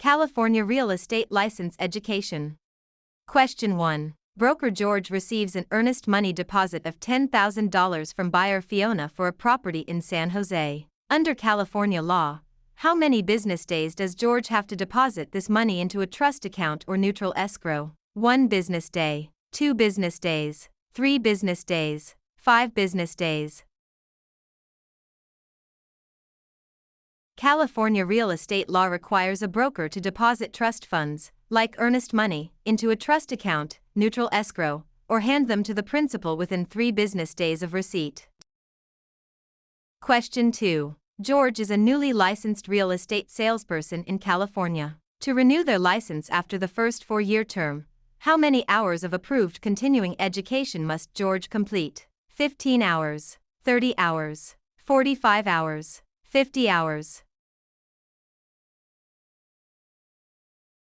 California Real Estate License Education. Question 1. Broker George receives an earnest money deposit of $10,000 from buyer Fiona for a property in San Jose. Under California law, how many business days does George have to deposit this money into a trust account or neutral escrow? 1 business day, 2 business days, 3 business days, 5 business days. California real estate law requires a broker to deposit trust funds, like earnest money, into a trust account, neutral escrow, or hand them to the principal within 3 business days of receipt. Question 2. George is a newly licensed real estate salesperson in California. To renew their license after the first 4-year term, how many hours of approved continuing education must George complete? 15 hours, 30 hours, 45 hours, 50 hours.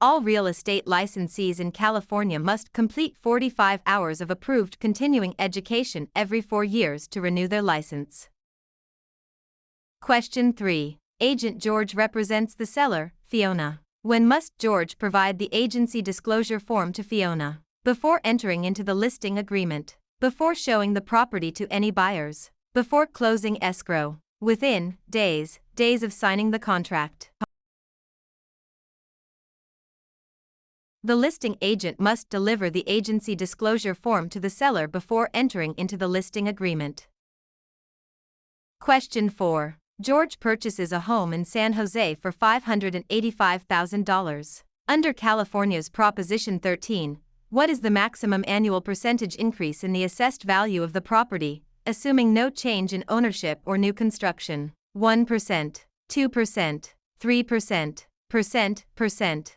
All real estate licensees in California must complete 45 hours of approved continuing education every 4 years to renew their license. Question 3. Agent George represents the seller, Fiona. When must George provide the agency disclosure form to Fiona? Before entering into the listing agreement, before showing the property to any buyers, before closing escrow, within days of signing the contract. The listing agent must deliver the agency disclosure form to the seller before entering into the listing agreement. Question 4. George purchases a home in San Jose for $585,000. Under California's Proposition 13, what is the maximum annual percentage increase in the assessed value of the property, assuming no change in ownership or new construction? 1%, 2%, 3%, percent.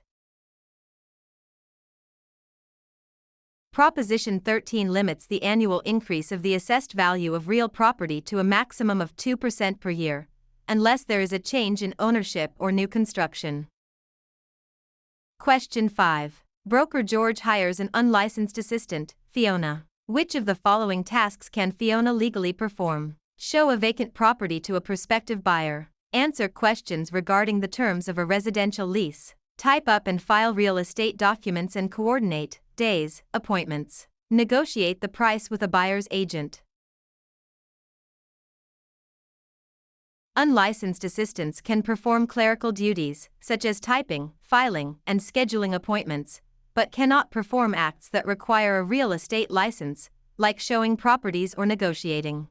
Proposition 13 limits the annual increase of the assessed value of real property to a maximum of 2% per year, unless there is a change in ownership or new construction. Question 5. Broker George hires an unlicensed assistant, Fiona. Which of the following tasks can Fiona legally perform? Show a vacant property to a prospective buyer. Answer questions regarding the terms of a residential lease. Type up and file real estate documents and coordinate days, appointments. Negotiate the price with a buyer's agent. Unlicensed assistants can perform clerical duties, such as typing, filing, and scheduling appointments, but cannot perform acts that require a real estate license, like showing properties or negotiating.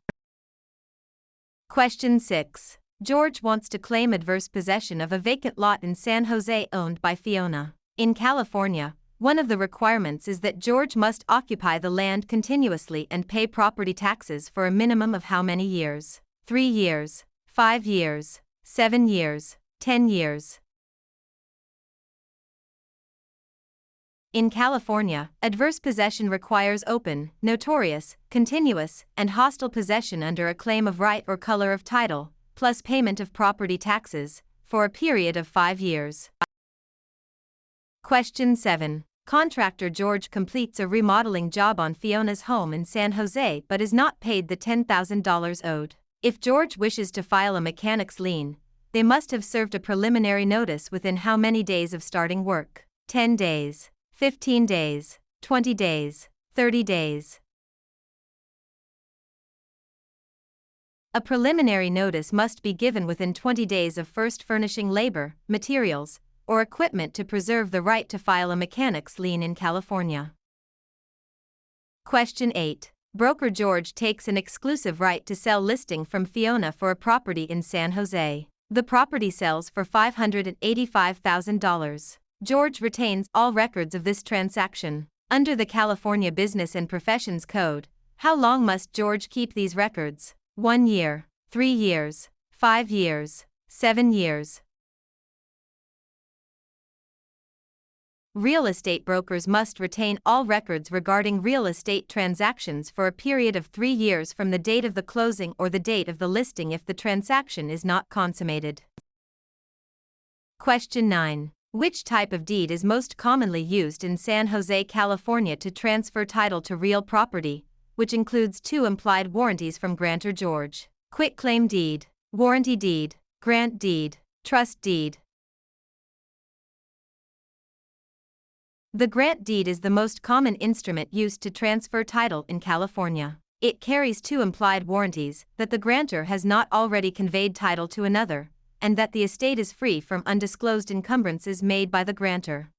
Question 6. George wants to claim adverse possession of a vacant lot in San Jose owned by Fiona. In California, one of the requirements is that George must occupy the land continuously and pay property taxes for a minimum of how many years? 3 years, 5 years, 7 years, 10 years. In California, adverse possession requires open, notorious, continuous, and hostile possession under a claim of right or color of title, plus payment of property taxes, for a period of 5 years. Question 7. Contractor George completes a remodeling job on Fiona's home in San Jose but is not paid the $10,000 owed. If George wishes to file a mechanic's lien, they must have served a preliminary notice within how many days of starting work? 10 days, 15 days, 20 days, 30 days. A preliminary notice must be given within 20 days of first furnishing labor, materials, or equipment to preserve the right to file a mechanic's lien in California. Question 8. Broker George takes an exclusive right to sell listing from Fiona for a property in San Jose. The property sells for $585,000. George retains all records of this transaction. Under the California Business and Professions Code, how long must George keep these records? 1 year, 3 years, 5 years, 7 years. Real estate brokers must retain all records regarding real estate transactions for a period of 3 years from the date of the closing or the date of the listing if the transaction is not consummated. Question 9. Which type of deed is most commonly used in San Jose, California to transfer title to real property, which includes 2 implied warranties from grantor George? Quitclaim deed, warranty deed, grant deed, trust deed. The grant deed is the most common instrument used to transfer title in California. It carries two implied warranties: that the grantor has not already conveyed title to another, and that the estate is free from undisclosed encumbrances made by the grantor.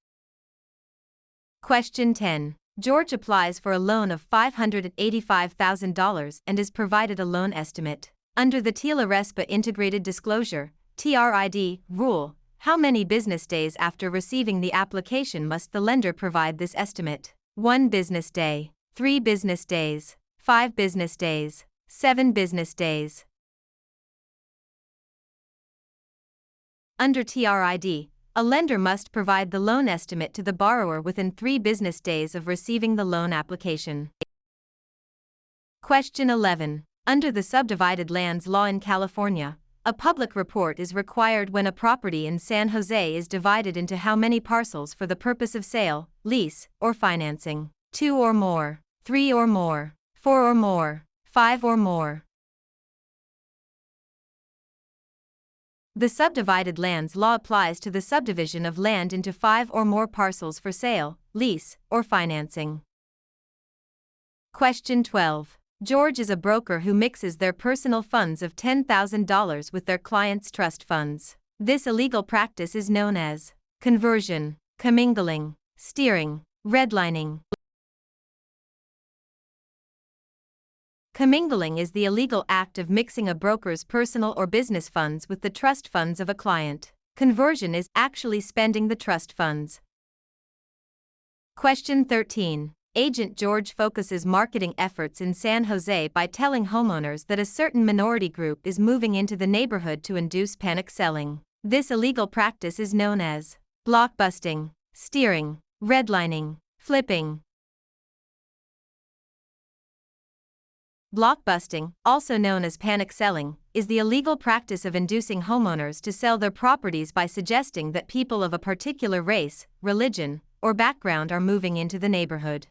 Question 10. George applies for a loan of $585,000 and is provided a loan estimate. Under the TILA-RESPA Integrated Disclosure (TRID) rule, how many business days after receiving the application must the lender provide this estimate? 1 business day, 3 business days, 5 business days, 7 business days. Under TRID, a lender must provide the loan estimate to the borrower within 3 business days of receiving the loan application. Question 11. Under the subdivided lands law in California, a public report is required when a property in San Jose is divided into how many parcels for the purpose of sale, lease, or financing? 2 or more, 3 or more, 4 or more, 5 or more. The subdivided lands law applies to the subdivision of land into 5 or more parcels for sale, lease, or financing. Question 12. George is a broker who mixes their personal funds of $10,000 with their clients' trust funds. This illegal practice is known as conversion, commingling, steering, redlining. Commingling is the illegal act of mixing a broker's personal or business funds with the trust funds of a client. Conversion is actually spending the trust funds. Question 13. Agent George focuses marketing efforts in San Jose by telling homeowners that a certain minority group is moving into the neighborhood to induce panic selling. This illegal practice is known as blockbusting, steering, redlining, flipping. Blockbusting, also known as panic selling, is the illegal practice of inducing homeowners to sell their properties by suggesting that people of a particular race, religion, or background are moving into the neighborhood.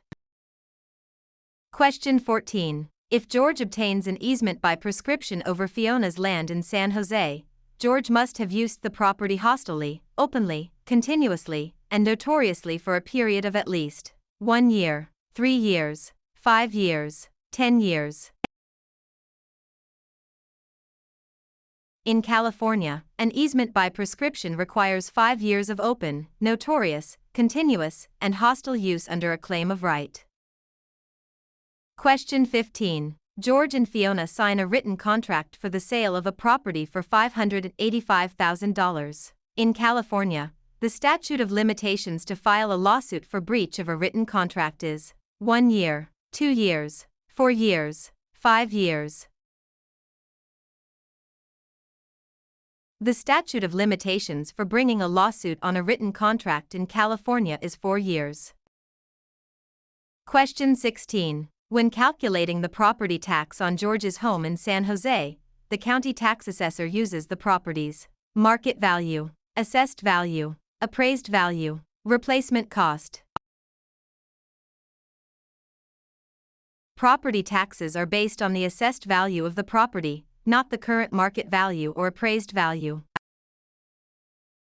Question 14. If George obtains an easement by prescription over Fiona's land in San Jose, George must have used the property hostilely, openly, continuously, and notoriously for a period of at least 1 year, 3 years, 5 years, 10 years. In California, an easement by prescription requires 5 years of open, notorious, continuous, and hostile use under a claim of right. Question 15. George and Fiona sign a written contract for the sale of a property for $585,000. In California, the statute of limitations to file a lawsuit for breach of a written contract is 1 year, 2 years, 4 years, 5 years. The statute of limitations for bringing a lawsuit on a written contract in California is 4 years. Question 16. When calculating the property tax on George's home in San Jose, the county tax assessor uses the property's market value, assessed value, appraised value, replacement cost. Property taxes are based on the assessed value of the property, not the current market value or appraised value.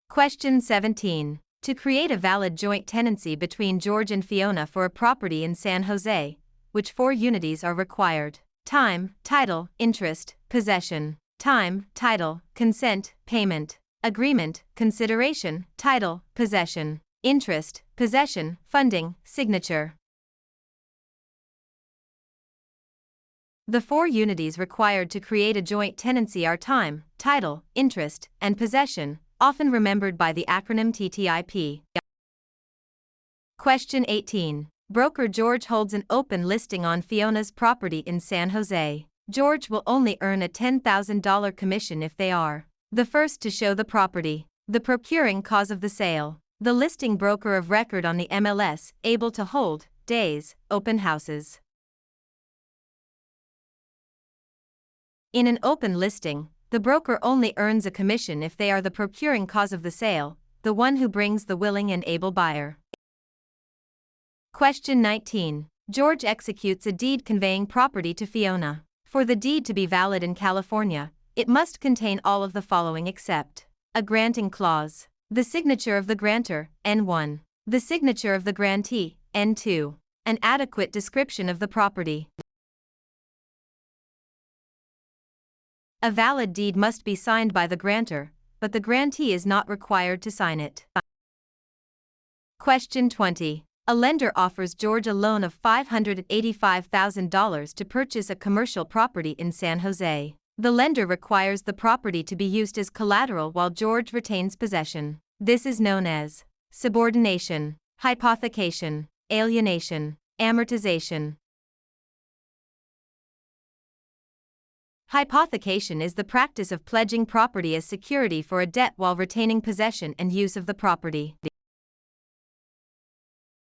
Question 17. To create a valid joint tenancy between George and Fiona for a property in San Jose, which 4 unities are required? Time, title, interest, possession. Time, title, consent, payment. Agreement, consideration, title, possession. Interest, possession, funding, signature. The 4 unities required to create a joint tenancy are time, title, interest, and possession, often remembered by the acronym TTIP. Question 18. Broker George holds an open listing on Fiona's property in San Jose. George will only earn a $10,000 commission if they are the first to show the property, the procuring cause of the sale, the listing broker of record on the MLS, able to hold days, open houses. In an open listing, the broker only earns a commission if they are the procuring cause of the sale, the one who brings the willing and able buyer. Question 19. George executes a deed conveying property to Fiona. For the deed to be valid in California, it must contain all of the following except a granting clause, the signature of the grantor, N1, The signature of the grantee. N2. An adequate description of the property. A valid deed must be signed by the grantor, but the grantee is not required to sign it. Question 20. A lender offers George a loan of $585,000 to purchase a commercial property in San Jose. The lender requires the property to be used as collateral while George retains possession. This is known as subordination, hypothecation, alienation, amortization. Hypothecation is the practice of pledging property as security for a debt while retaining possession and use of the property.